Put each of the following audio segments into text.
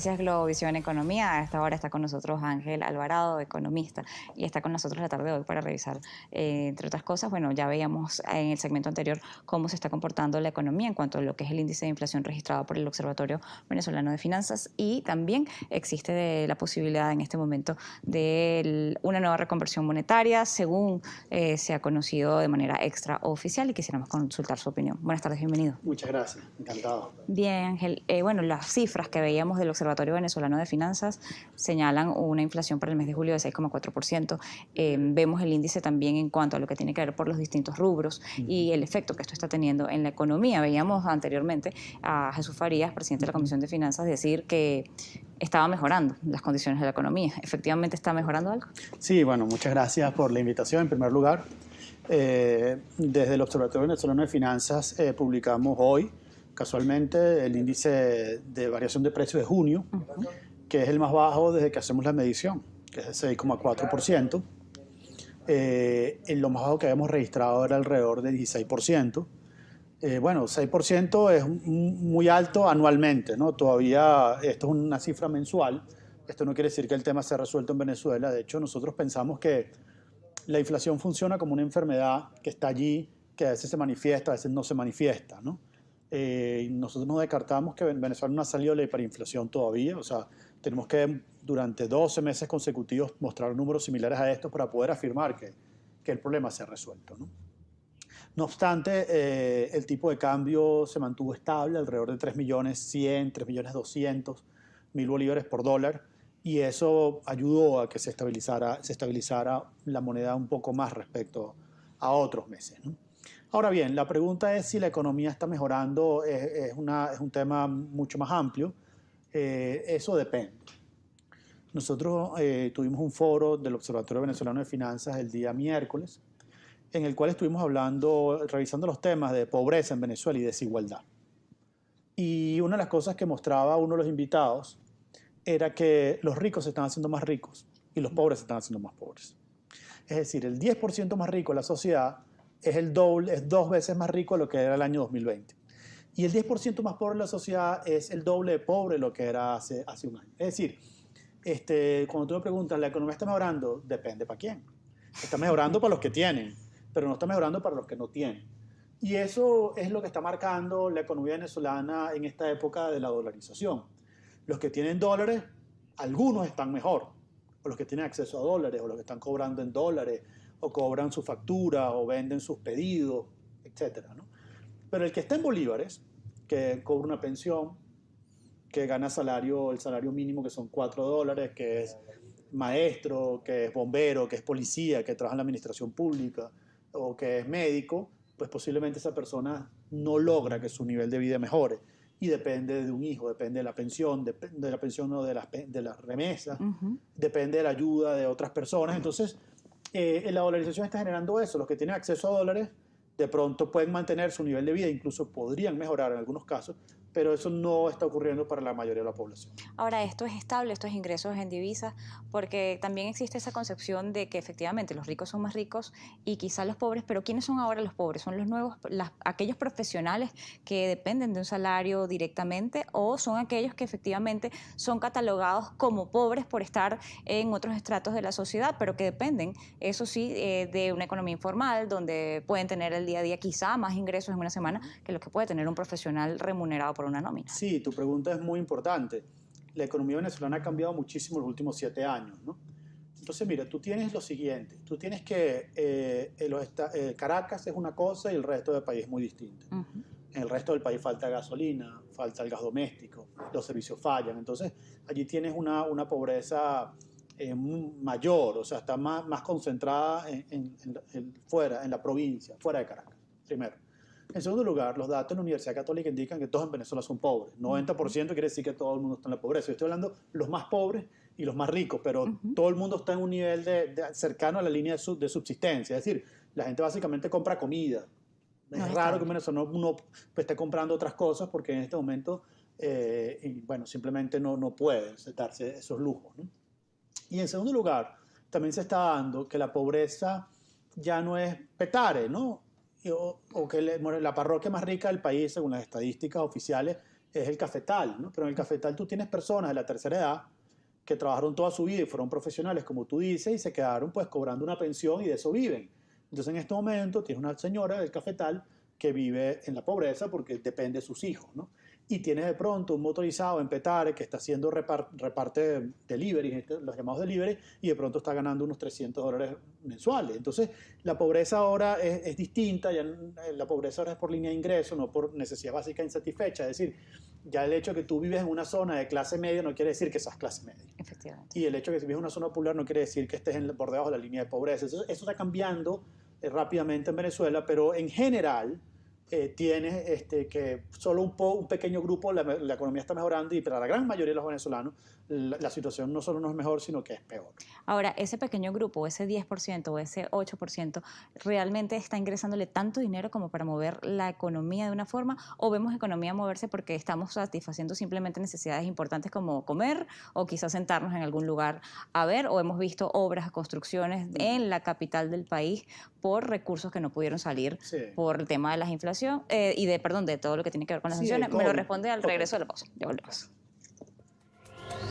Gracias, Globovisión Economía. A esta hora está con nosotros Ángel Alvarado, economista, y está con nosotros la tarde de hoy para revisar, entre otras cosas, bueno, ya veíamos en el segmento anterior cómo se está comportando la economía en cuanto a lo que es el índice de inflación registrado por el Observatorio Venezolano de Finanzas, y también existe la posibilidad en este momento de una nueva reconversión monetaria, según se ha conocido de manera extraoficial, y quisiéramos consultar su opinión. Buenas tardes, bienvenido. Muchas gracias, encantado. Bien, Ángel. Bueno, las cifras que veíamos del Observatorio Venezolano de Finanzas señalan una inflación para el mes de julio de 6,4%. Vemos el índice también en cuanto a lo que tiene que ver por los distintos rubros y el efecto que esto está teniendo en la economía. Veíamos anteriormente a Jesús Farías, presidente de la Comisión de Finanzas, decir que estaba mejorando las condiciones de la economía. ¿Efectivamente está mejorando algo? Sí, bueno, muchas gracias por la invitación, en primer lugar. Desde el Observatorio Venezolano de Finanzas publicamos hoy, casualmente, el índice de variación de precios de junio, que es el más bajo desde que hacemos la medición, que es de 6,4%. Lo más bajo que habíamos registrado era alrededor de 16%. Bueno, 6% es muy alto anualmente, ¿no? Todavía esto es una cifra mensual. Esto no quiere decir que el tema se ha resuelto en Venezuela. De hecho, nosotros pensamos que la inflación funciona como una enfermedad que está allí, que a veces se manifiesta, a veces no se manifiesta, ¿no? Nosotros no descartamos que en Venezuela no ha salido la hiperinflación todavía. O sea, tenemos que durante 12 meses consecutivos mostrar números similares a estos para poder afirmar que el problema se ha resuelto, ¿no? No obstante, el tipo de cambio se mantuvo estable, alrededor de 3.100.000, 3.200.000 bolívares por dólar, y eso ayudó a que se estabilizara la moneda un poco más respecto a otros meses, ¿no? Ahora bien, la pregunta es si la economía está mejorando. Es un tema mucho más amplio. Eso depende. Nosotros tuvimos un foro del Observatorio Venezolano de Finanzas el día miércoles, en el cual estuvimos revisando los temas de pobreza en Venezuela y desigualdad. Y una de las cosas que mostraba uno de los invitados era que los ricos se están haciendo más ricos y los pobres se están haciendo más pobres. Es decir, el 10% más rico de la sociedad es el doble, es 2 veces más rico de lo que era el año 2020. Y el 10% más pobre de la sociedad es el doble de pobre de lo que era hace un año. Es decir, cuando tú me preguntas, ¿la economía está mejorando? Depende para quién. Está mejorando para los que tienen, pero no está mejorando para los que no tienen. Y eso es lo que está marcando la economía venezolana en esta época de la dolarización. Los que tienen dólares, algunos están mejor, o los que tienen acceso a dólares, o los que están cobrando en dólares, o cobran su factura, o venden sus pedidos, etc., ¿no? Pero el que está en bolívares, que cobra una pensión, que gana el salario mínimo, que son $4, que es maestro, que es bombero, que es policía, que trabaja en la administración pública, o que es médico, pues posiblemente esa persona no logra que su nivel de vida mejore. Y depende de un hijo, depende de la pensión, de la pensión o de las remesas, depende de la ayuda de otras personas. Entonces, la dolarización está generando eso. Los que tienen acceso a dólares de pronto pueden mantener su nivel de vida, incluso podrían mejorar en algunos casos, pero eso no está ocurriendo para la mayoría de la población. Ahora, esto es estable, estos ingresos en divisas, porque también existe esa concepción de que efectivamente los ricos son más ricos y quizá los pobres, pero ¿quiénes son ahora los pobres? ¿Son los nuevos, aquellos profesionales que dependen de un salario directamente, o son aquellos que efectivamente son catalogados como pobres por estar en otros estratos de la sociedad, pero que dependen, eso sí, de una economía informal, donde pueden tener el día a día quizá más ingresos en una semana que lo que puede tener un profesional remunerado por una nómina? Sí, tu pregunta es muy importante. La economía venezolana ha cambiado muchísimo en los últimos 7 años, ¿no? Entonces, mira, tú tienes lo siguiente. Tú tienes que Caracas es una cosa y el resto del país es muy distinto. En el resto del país falta gasolina, falta el gas doméstico, los servicios fallan. Entonces, allí tienes una pobreza mayor, o sea, está más concentrada fuera, en la provincia, fuera de Caracas, primero. En segundo lugar, los datos de la Universidad Católica indican que todos en Venezuela son pobres. 90% quiere decir que todo el mundo está en la pobreza. Yo estoy hablando de los más pobres y los más ricos, pero todo el mundo está en un nivel cercano a la línea de subsistencia. Es decir, la gente básicamente compra comida. Es raro que en Venezuela uno esté comprando otras cosas, porque en este momento, bueno, simplemente no puede darse esos lujos, ¿no? Y en segundo lugar, también se está dando que la pobreza ya no es petare, ¿no? O que la parroquia más rica del país, según las estadísticas oficiales, es el cafetal, ¿no? Pero en el cafetal tú tienes personas de la tercera edad que trabajaron toda su vida y fueron profesionales, como tú dices, y se quedaron pues cobrando una pensión y de eso viven. Entonces en este momento tienes una señora del cafetal que vive en la pobreza porque depende de sus hijos, ¿no? Y tienes de pronto un motorizado en Petare que está haciendo reparte delivery, los llamados delivery, y de pronto está ganando unos $300 mensuales. Entonces la pobreza ahora es distinta, ya la pobreza ahora es por línea de ingreso, no por necesidad básica insatisfecha. Es decir, ya el hecho de que tú vives en una zona de clase media no quiere decir que seas clase media. Efectivamente. Y el hecho de que vives en una zona popular no quiere decir que estés por debajo de la línea de pobreza. Eso está cambiando rápidamente en Venezuela, pero en general tienes que solo un pequeño grupo la economía está mejorando y para la gran mayoría de los venezolanos la situación no solo no es mejor, sino que es peor. Ahora, ese pequeño grupo, ese 10% o ese 8%, ¿realmente está ingresándole tanto dinero como para mover la economía de una forma? ¿O vemos economía moverse porque estamos satisfaciendo simplemente necesidades importantes como comer o quizás sentarnos en algún lugar a ver? ¿O hemos visto obras, construcciones en la capital del país por recursos que no pudieron salir Sí. por el tema de la inflación de todo lo que tiene que ver con las Sí, sanciones? el Me lo COVID. responde al regreso de la pausa. Ya volvemos.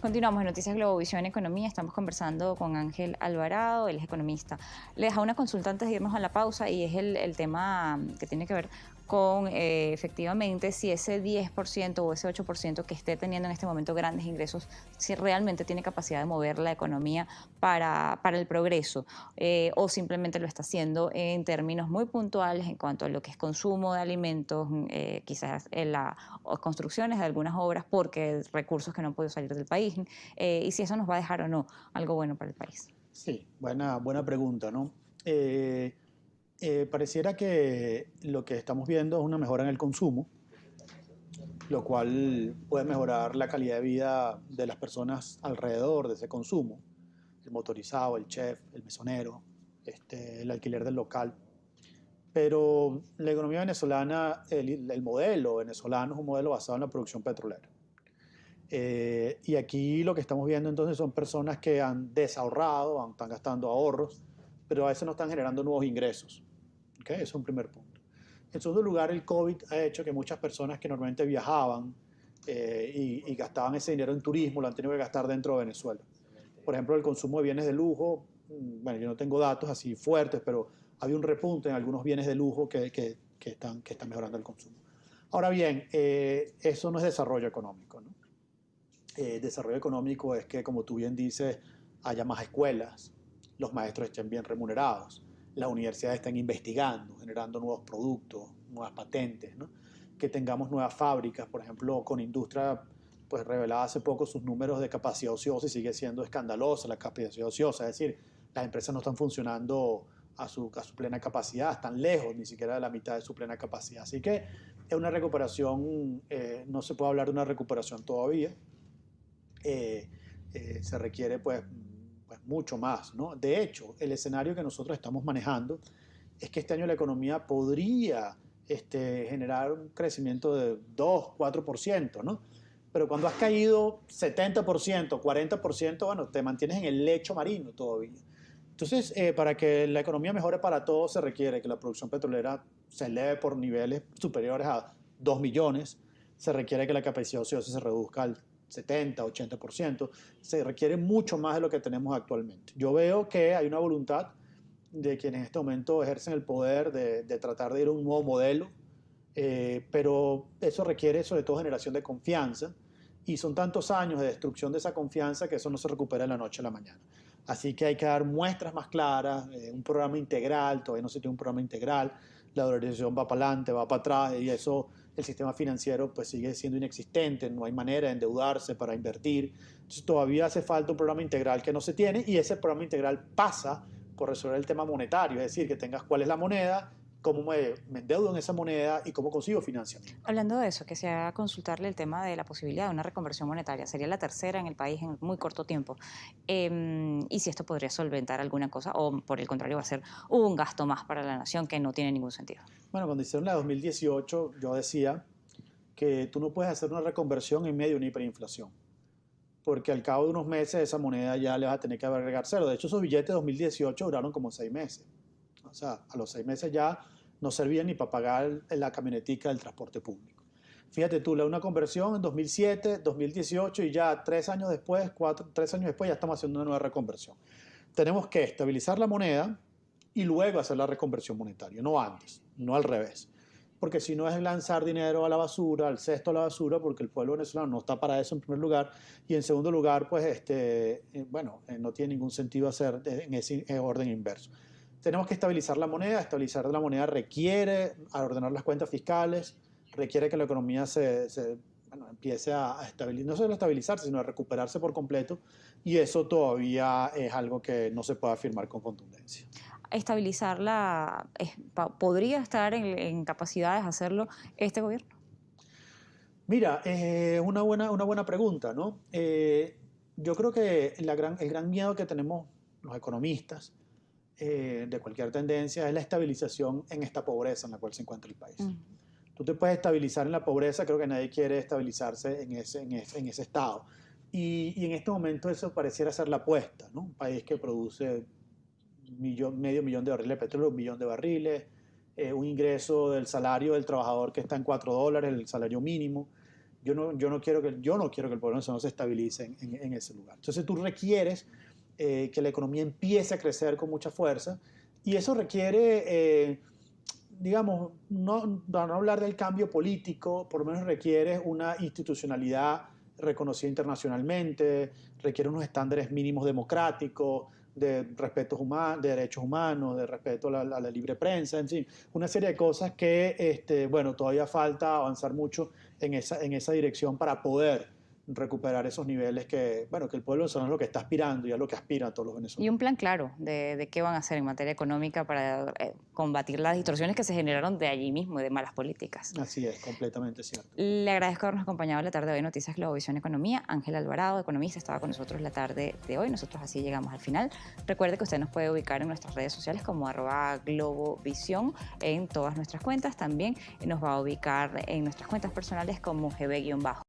Continuamos en Noticias Globovisión Economía. Estamos conversando con Ángel Alvarado, él es economista. Le dejo una consulta antes de irnos a la pausa y es el tema que tiene que ver con efectivamente si ese 10% o ese 8% que esté teniendo en este momento grandes ingresos, si realmente tiene capacidad de mover la economía para el progreso o simplemente lo está haciendo en términos muy puntuales en cuanto a lo que es consumo de alimentos, quizás en las construcciones de algunas obras porque recursos que no han podido salir del país y si eso nos va a dejar o no algo bueno para el país. Sí, buena pregunta, ¿no? Pareciera que lo que estamos viendo es una mejora en el consumo, lo cual puede mejorar la calidad de vida de las personas alrededor de ese consumo. El motorizado, el chef, el mesonero, el alquiler del local. Pero la economía venezolana, el modelo venezolano es un modelo basado en la producción petrolera. Y aquí lo que estamos viendo entonces son personas que han desahorrado, están gastando ahorros, pero a veces no están generando nuevos ingresos. ¿Okay? Eso es un primer punto. En segundo lugar, el COVID ha hecho que muchas personas que normalmente viajaban y gastaban ese dinero en turismo lo han tenido que gastar dentro de Venezuela. Por ejemplo, el consumo de bienes de lujo, bueno, yo no tengo datos así fuertes, pero había un repunte en algunos bienes de lujo que están mejorando el consumo. Ahora bien, eso no es desarrollo económico, ¿no? Desarrollo económico es que, como tú bien dices, haya más escuelas, los maestros estén bien remunerados, las universidades estén investigando, generando nuevos productos, nuevas patentes, ¿no? Que tengamos nuevas fábricas, por ejemplo, con industria, pues revelaba hace poco sus números de capacidad ociosa y sigue siendo escandalosa la capacidad ociosa, es decir, las empresas no están funcionando a su plena capacidad, están lejos ni siquiera de la mitad de su plena capacidad. Así que es una recuperación, no se puede hablar de una recuperación todavía, se requiere pues mucho más, ¿no? De hecho, el escenario que nosotros estamos manejando es que este año la economía podría generar un crecimiento de 2, 4%, ¿no? Pero cuando has caído 70%, 40%, bueno, te mantienes en el lecho marino todavía. Entonces, para que la economía mejore para todos, se requiere que la producción petrolera se eleve por niveles superiores a 2 millones, se requiere que la capacidad ociosa se reduzca al 70, 80%, se requiere mucho más de lo que tenemos actualmente. Yo veo que hay una voluntad de quienes en este momento ejercen el poder de tratar de ir a un nuevo modelo, pero eso requiere sobre todo generación de confianza y son tantos años de destrucción de esa confianza que eso no se recupera de la noche a la mañana. Así que hay que dar muestras más claras, un programa integral, todavía no se tiene un programa integral, la dolarización va para adelante, va para atrás y eso el sistema financiero pues sigue siendo inexistente, no hay manera de endeudarse para invertir. Entonces todavía hace falta un programa integral que no se tiene y ese programa integral pasa por resolver el tema monetario, es decir, que tengas cuál es la moneda, cómo me endeudo en esa moneda y cómo consigo financiamiento. Hablando de eso, que se haga consultarle el tema de la posibilidad de una reconversión monetaria. Sería la tercera en el país en muy corto tiempo. Y si esto podría solventar alguna cosa o por el contrario va a ser un gasto más para la nación que no tiene ningún sentido. Bueno, cuando hicieron la 2018 yo decía que tú no puedes hacer una reconversión en medio de una hiperinflación, porque al cabo de unos meses esa moneda ya le vas a tener que agregar cero. De hecho, esos billetes de 2018 duraron como 6 meses. O sea, a los 6 meses ya no servían ni para pagar la camionetica del transporte público. Fíjate tú, una conversión en 2007, 2018 y ya 3 años después, 3 años después ya estamos haciendo una nueva reconversión. Tenemos que estabilizar la moneda y luego hacer la reconversión monetaria, no antes, no al revés. Porque si no es lanzar dinero a la basura, al cesto a la basura, porque el pueblo venezolano no está para eso en primer lugar, y en segundo lugar, pues, no tiene ningún sentido hacer en ese orden inverso. Tenemos que estabilizar la moneda requiere ordenar las cuentas fiscales, requiere que la economía empiece a estabilizar, no solo a estabilizarse, sino a recuperarse por completo, y eso todavía es algo que no se puede afirmar con contundencia. Estabilizarla, ¿podría estar en capacidades de hacerlo este gobierno? Mira, una buena pregunta, ¿no? Yo creo que el gran miedo que tenemos los economistas de cualquier tendencia es la estabilización en esta pobreza en la cual se encuentra el país. Tú te puedes estabilizar en la pobreza, creo que nadie quiere estabilizarse en ese estado. Y en este momento eso pareciera ser la apuesta, ¿no? Un país que produce medio millón de barriles de petróleo, 1 millón de barriles, un ingreso del salario del trabajador que está en $4, el salario mínimo. Yo no quiero que el pueblo venezolano se estabilice en ese lugar. Entonces tú requieres que la economía empiece a crecer con mucha fuerza y eso requiere, digamos, no hablar del cambio político, por lo menos requiere una institucionalidad reconocida internacionalmente, requiere unos estándares mínimos democráticos, de de derechos humanos, de respeto a la libre prensa, en fin, una serie de cosas que, todavía falta avanzar mucho en esa dirección para poder recuperar esos niveles que el pueblo venezolano es lo que está aspirando y a lo que aspiran todos los venezolanos. Y un plan claro de qué van a hacer en materia económica para combatir las distorsiones que se generaron de allí mismo y de malas políticas. Así es, completamente cierto. Le agradezco habernos acompañado la tarde de hoy en Noticias Globovisión Economía. Ángel Alvarado, economista, estaba con nosotros la tarde de hoy. Nosotros así llegamos al final. Recuerde que usted nos puede ubicar en nuestras redes sociales como @Globovisión en todas nuestras cuentas. También nos va a ubicar en nuestras cuentas personales como GB-.